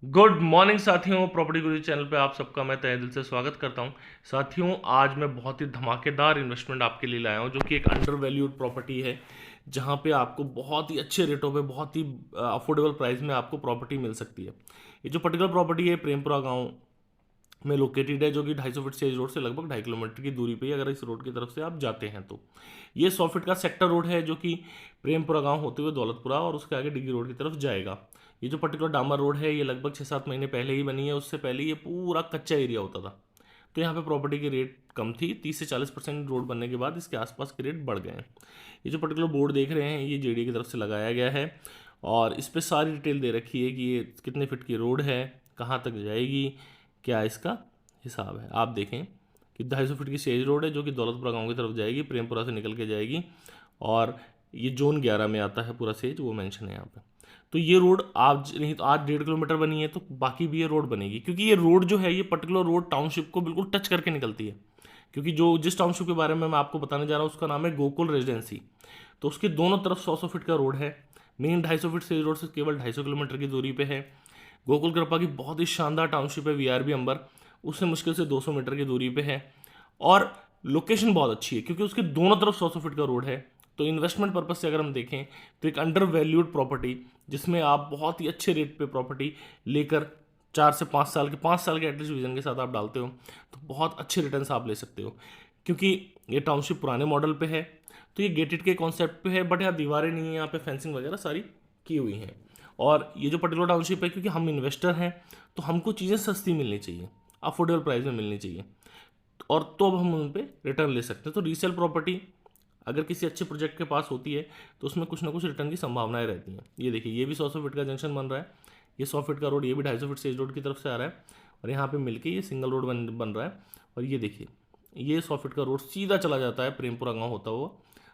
Good morning साथियों, property गुरु channel पे आप सबका मैं तहे दिल से स्वागत करता हूं। साथियों, आज मैं बहुत ही धमाकेदार इन्वेस्टमेंट आपके लिए लाया हूं जो कि एक अंडर वैल्यूड प्रॉपर्टी है, जहां पे आपको बहुत ही अच्छे रेटों पे बहुत ही अफोर्डेबल प्राइस में आपको प्रॉपर्टी मिल सकती है। ये जो पर्टिकुलर प्रॉपर्टी है प्रेमपुरा गांव में लोकेटेड है, जो कि 250 फीट सेज रोड से लगभग 2.5 किलोमीटर की दूरी पे ही, अगर इस रोड की तरफ से आप जाते हैं तो। ये 100 फीट का सेक्टर रोड है जो कि प्रेमपुरा गांव होते हुए दौलतपुरा और उसके आगे डिग्गी रोड की तरफ जाएगा। ये जो पर्टिकुलर डामर रोड है ये लगभग 6-7 महीने पहले ही बनी है। उससे पहले ये पूरा कच्चा एरिया होता था, तो यहाँ पे प्रॉपर्टी की रेट कम थी। 30 से 40% रोड बनने के बाद इसके आसपास के रेट बढ़ गए हैं। ये जो पर्टिकुलर बोर्ड देख रहे हैं ये जेडीए की तरफ से लगाया गया है और इस पर सारी डिटेल दे रखी है कि ये कितने फिट की रोड है, कहाँ तक जाएगी, क्या इसका हिसाब है। आप देखें कि 250 फीट की सेज रोड है जो कि दौलतपुरा गांव की तरफ जाएगी, प्रेमपुरा से निकल के जाएगी और ये जोन 11 में आता है पूरा सेज, वो मेंशन है यहाँ पे। तो ये रोड आज नहीं तो आज 1.5 किलोमीटर बनी है, तो बाकी भी ये रोड बनेगी, क्योंकि ये रोड जो है ये पर्टिकुलर रोड टाउनशिप को बिल्कुल टच करके निकलती है। क्योंकि जो जिस टाउनशिप के बारे में मैं आपको बताने जा रहा हूँ उसका नाम है गोकुल रेजिडेंसी। तो उसके दोनों तरफ 100-100 फीट का रोड है। मेन 250 फीट से रोड से केवल 250 किलोमीटर की दूरी पे है। गोकुल कृपा की बहुत ही शानदार टाउनशिप है वीआरबी अंबर, उससे मुश्किल से 200 मीटर की दूरी पे है और लोकेशन बहुत अच्छी है क्योंकि उसके दोनों तरफ 100-100 फीट का रोड है। तो इन्वेस्टमेंट पर्पज से अगर हम देखें तो एक अंडर वैल्यूड प्रॉपर्टी, जिसमें आप बहुत ही अच्छे रेट पे प्रॉपर्टी लेकर 4 से 5 साल के 5 साल के एटलीस्ट विजन के साथ आप डालते हो तो बहुत अच्छे रिटर्न्स आप ले सकते हो। क्योंकि ये टाउनशिप पुराने मॉडल पे है, तो ये गेटेड के कॉन्सेप्ट पे है, बट यहाँ दीवारें नहीं है, यहाँ पे फेंसिंग वगैरह सारी की हुई हैं। और ये जो पर्टिकुलर टाउनशिप है, क्योंकि हम इन्वेस्टर हैं तो हमको चीज़ें सस्ती मिलनी चाहिए, अफोर्डेबल प्राइस में मिलनी चाहिए, और तो अब हम उन पर रिटर्न ले सकते हैं। तो रीसेल प्रॉपर्टी अगर किसी अच्छे प्रोजेक्ट के पास होती है तो उसमें कुछ ना कुछ रिटर्न की संभावनाएं रहती हैं। ये देखिए, ये भी 100 फीट का जंक्शन बन रहा है, ये 100 फीट का रोड, ये भी 250 फीट सेज रोड की तरफ से आ रहा है और यहाँ पे मिलके ये सिंगल रोड बन रहा है। और ये देखिए, ये 100 फीट का रोड सीधा चला जाता है प्रेमपुरा गाँव होता हुआ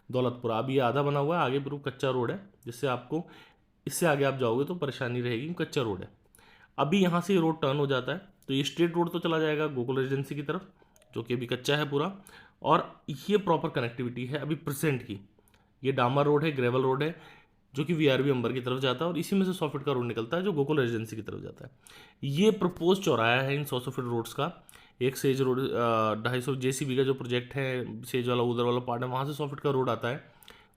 दौलतपुरा। अभी ये आधा बना हुआ है, आगे बिल्कुल कच्चा रोड है, जिससे आपको इससे आगे आप जाओगे तो परेशानी रहेगी, कच्चा रोड है। अभी यहाँ से ये रोड टर्न हो जाता है तो ये स्ट्रेट रोड तो चला जाएगा गोकुल रेजिडेंसी की तरफ, जो कि अभी कच्चा है पूरा। और ये प्रॉपर कनेक्टिविटी है अभी प्रेजेंट की। ये डामर रोड है, ग्रेवल रोड है, जो कि वीआरबी अंबर की तरफ जाता है और इसी में से 100 फीट का रोड निकलता है जो गोकुल रेजिडेंसी की तरफ जाता है। ये प्रपोज चौराहा है इन 100 फीट रोड्स का। एक सेज रोड 250 जेसीबी का जो प्रोजेक्ट है सेज वाला, उधर वाला पार्ट है, वहाँ से 100 फीट का रोड आता है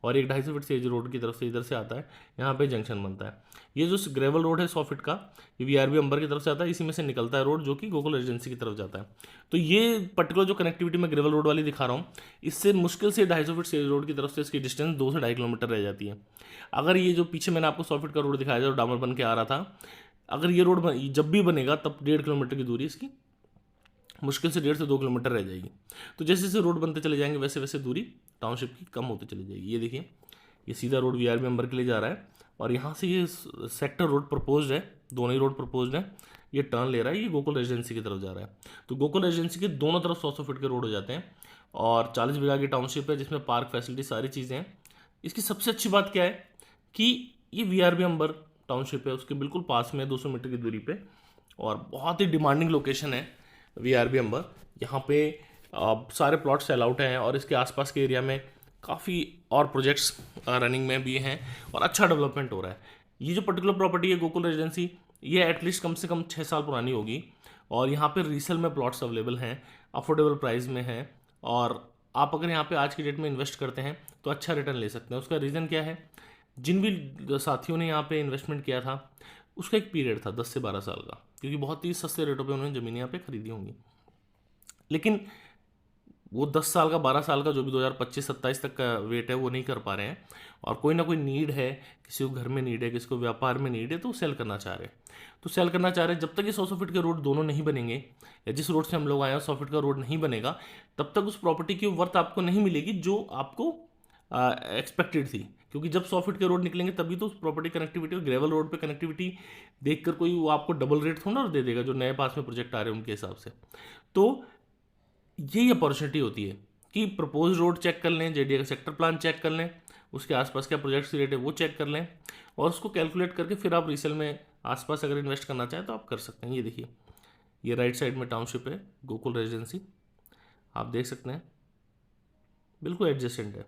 और एक 250 फीट सेज रोड की तरफ से इधर से आता है, यहाँ पे जंक्शन बनता है। ये जो ग्रेवल रोड है 100 फीट का, ये वीआरबी अंबर की तरफ से आता है, इसी में से निकलता है रोड जो कि गोकुल रेजिडेंसी की तरफ जाता है। तो ये पर्टिकुलर जो कनेक्टिविटी मैं ग्रेवल रोड वाली दिखा रहा हूँ, इससे मुश्किल से 250 फीट सेज रोड की तरफ से इसकी डिस्टेंस 2 से 2.5 किलोमीटर रह जाती है। अगर ये जो पीछे मैंने आपको 100 फीट का रोड दिखाया जो डामर बन के आ रहा था, अगर ये रोड जब भी बनेगा तब 1.5 किलोमीटर की दूरी इसकी मुश्किल से 1.5 से 2 किलोमीटर रह जाएगी। तो जैसे जैसे रोड बनते चले जाएंगे वैसे वैसे दूरी टाउनशिप की कम होती चली जाएगी। ये देखिए, ये सीधा रोड वीआरबी मेंबर के लिए जा रहा है और यहाँ से ये सेक्टर रोड प्रपोज्ड है, दोनों ही रोड प्रपोज्ड है। ये टर्न ले रहा है, ये गोकुल रेजिडेंसी की तरफ जा रहा है। तो गोकुल रेजिडेंसी के दोनों तरफ 100-100 फीट के रोड हो जाते हैं और 40 बीघा की टाउनशिप है, जिसमें पार्क फैसिलिटी सारी चीज़ें हैं। इसकी सबसे अच्छी बात क्या है कि ये वीआरबी अंबर टाउनशिप है, उसके बिल्कुल पास में 200 मीटर की दूरी पे और बहुत ही डिमांडिंग लोकेशन है वीआरबी अंबर। यहाँ पे सारे प्लॉट सेल आउट हैं और इसके आसपास के एरिया में काफ़ी और प्रोजेक्ट्स रनिंग में भी हैं और अच्छा डेवलपमेंट हो रहा है। ये जो पर्टिकुलर प्रॉपर्टी है गोकुल रेजिडेंसी, ये एटलीस्ट कम से कम 6 साल पुरानी होगी और यहाँ पे रीसेल में प्लॉट्स अवेलेबल हैं, अफोर्डेबल प्राइस में हैं। और आप अगर यहाँ पे आज की डेट में इन्वेस्ट करते हैं तो अच्छा रिटर्न ले सकते हैं। उसका रीज़न क्या है, जिन भी साथियों ने यहाँ पे इन्वेस्टमेंट किया था उसका एक पीरियड था 10 से 12 साल का, क्योंकि बहुत ही सस्ते रेटों पे उन्होंने ज़मीन यहाँ पे खरीदी होंगी। लेकिन वो 10 साल का 12 साल का जो भी 2025-27 तक का वेट है वो नहीं कर पा रहे हैं और कोई ना कोई नीड है, किसी को घर में नीड है, किसी को व्यापार में नीड है, तो सेल करना चाह रहे हैं। तो सेल करना चाह रहे हैं, जब तक ये 100 फीट के रोड दोनों नहीं बनेंगे या जिस रोड से हम लोग आए हैं 100 फीट का रोड नहीं बनेगा, तब तक उस प्रॉपर्टी की वर्थ आपको नहीं मिलेगी जो आपको एक्सपेक्टेड थी। क्योंकि जब 100 फीट के रोड निकलेंगे तभी तो उस प्रॉपर्टी कनेक्टिविटी और ग्रेवल रोड पे कनेक्टिविटी देखकर कोई वो आपको डबल रेट थोड़ा ना दे देगा, जो नए पास में प्रोजेक्ट आ रहे हैं उनके हिसाब से। तो यही अपॉर्चुनिटी होती है कि प्रपोज रोड चेक कर लें, जेडीए का सेक्टर प्लान चेक कर लें, उसके आसपास क्या प्रोजेक्ट्स की रेट है वो चेक कर लें और उसको कैलकुलेट करके फिर आप रीसेल में आसपास अगर इन्वेस्ट करना चाहें तो आप कर सकते हैं। ये देखिए, ये राइट साइड में टाउनशिप है गोकुल रेजिडेंसी, आप देख सकते हैं बिल्कुल एडजेसेंट है।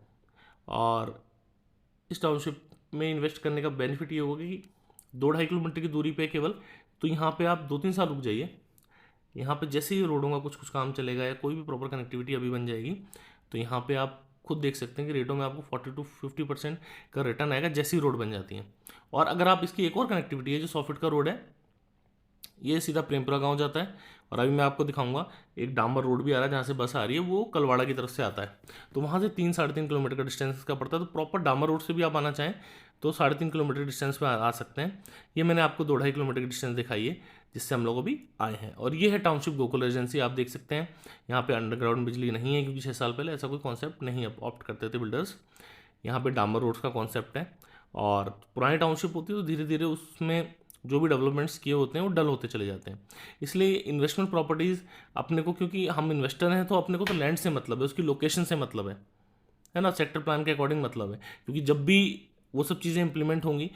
और इस टाउनशिप में इन्वेस्ट करने का बेनिफिट ये होगा कि 2-2.5 किलोमीटर की दूरी पे केवल, तो यहाँ पे आप 2-3 साल रुक जाइए। यहाँ पे जैसे ही रोड होगा, कुछ कुछ काम चलेगा या कोई भी प्रॉपर कनेक्टिविटी अभी बन जाएगी, तो यहाँ पे आप खुद देख सकते हैं कि रेटों में आपको 40-50% का रिटर्न आएगा जैसी रोड बन जाती है। और अगर आप इसकी एक और कनेक्टिविटी है, जो 100 फीट का रोड है, ये सीधा प्रेमपुरा गांव जाता है। और अभी मैं आपको दिखाऊंगा एक डामर रोड भी आ रहा है, जहाँ से बस आ रही है, वो कलवाड़ा की तरफ से आता है। तो वहाँ से 3-3.5 किलोमीटर का डिस्टेंस का पड़ता है। तो प्रॉपर डामर रोड से भी आप आना चाहें तो 3.5 किलोमीटर डिस्टेंस पे आ सकते हैं। ये मैंने आपको 2-2.5 किलोमीटर की डिस्टेंस दिखाई है, जिससे हम लोग अभी आए हैं। और ये है टाउनशिप गोकुल एजेंसी, आप देख सकते हैं। यहाँ पे अंडरग्राउंड बिजली नहीं है, क्योंकि 6 साल पहले ऐसा कोई कॉन्सेप्ट नहीं ऑप्ट करते थे बिल्डर्स। यहाँ पे डामर रोड्स का कॉन्सेप्ट है। और पुरानी टाउनशिप होती है तो धीरे धीरे उसमें जो भी डेवलपमेंट्स किए होते हैं वो डल होते चले जाते हैं। इसलिए इन्वेस्टमेंट प्रॉपर्टीज़ अपने को, क्योंकि हम इन्वेस्टर हैं, तो अपने को तो लैंड से मतलब है, उसकी लोकेशन से मतलब है ना, सेक्टर प्लान के अकॉर्डिंग मतलब है। क्योंकि जब भी वो सब चीज़ें इंप्लीमेंट होंगी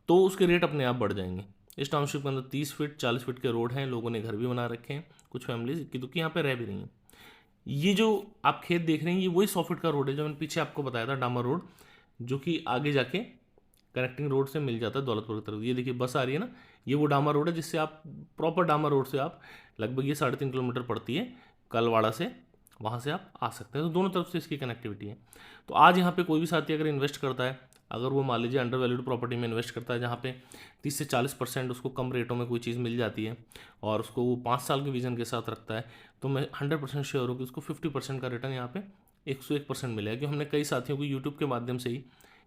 तो उसके रेट अपने आप बढ़ जाएंगे। इस टाउनशिप के अंदर 30 फीट 40 फीट के रोड हैं, लोगों ने घर भी बना रखे हैं, कुछ फैमिलीज की तो यहाँ पे रह भी रही हैं। ये जो आप खेत देख रहे हैं, ये वही 100 फीट का रोड है जो मैंने पीछे आपको बताया था, डामर रोड, जो कि आगे जाके कनेक्टिंग रोड से मिल जाता है दौलतपुर की तरफ। ये देखिए बस आ रही है ना, ये वो डामर रोड है जिससे आप प्रॉपर डामर रोड से आप लगभग ये 3.5 किलोमीटर पड़ती है कलवाड़ा से, वहाँ से आप आ सकते हैं। तो दोनों तरफ से इसकी कनेक्टिविटी है। तो आज यहाँ पे कोई भी साथी अगर इन्वेस्ट करता है, अगर वो मान लीजिए अंडर वैल्यूड प्रॉपर्टी में इन्वेस्ट करता है, जहाँ पे 30 से 40% उसको कम रेटों में कोई चीज़ मिल जाती है, और उसको वो 5 साल के विजन के साथ रखता है, तो मैं 100% श्योर हूँ कि उसको 50% का रिटर्न यहाँ पे 101% मिलेगा। क्योंकि हमने कई साथियों को यूट्यूब के माध्यम से ही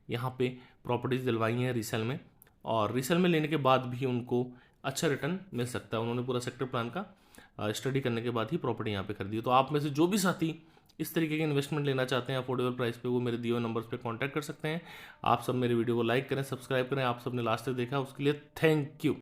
यहाँ पे प्रॉपर्टीज़ दिलवाई हैं रीसेल में, और रीसेल में लेने के बाद भी उनको अच्छा रिटर्न मिल सकता है। उन्होंने पूरा सेक्टर प्लान का स्टडी करने के बाद ही प्रॉपर्टी यहाँ पे खरीदी है। तो आप में से जो भी साथी इस तरीके के इन्वेस्टमेंट लेना चाहते हैं अफोर्डेबल प्राइस पे, वो मेरे दिए हुए नंबर्स पे कांटेक्ट कर सकते हैं। आप सब मेरे वीडियो को लाइक करें, सब्सक्राइब करें। आप सबने लास्ट तक देखा उसके लिए थैंक यू।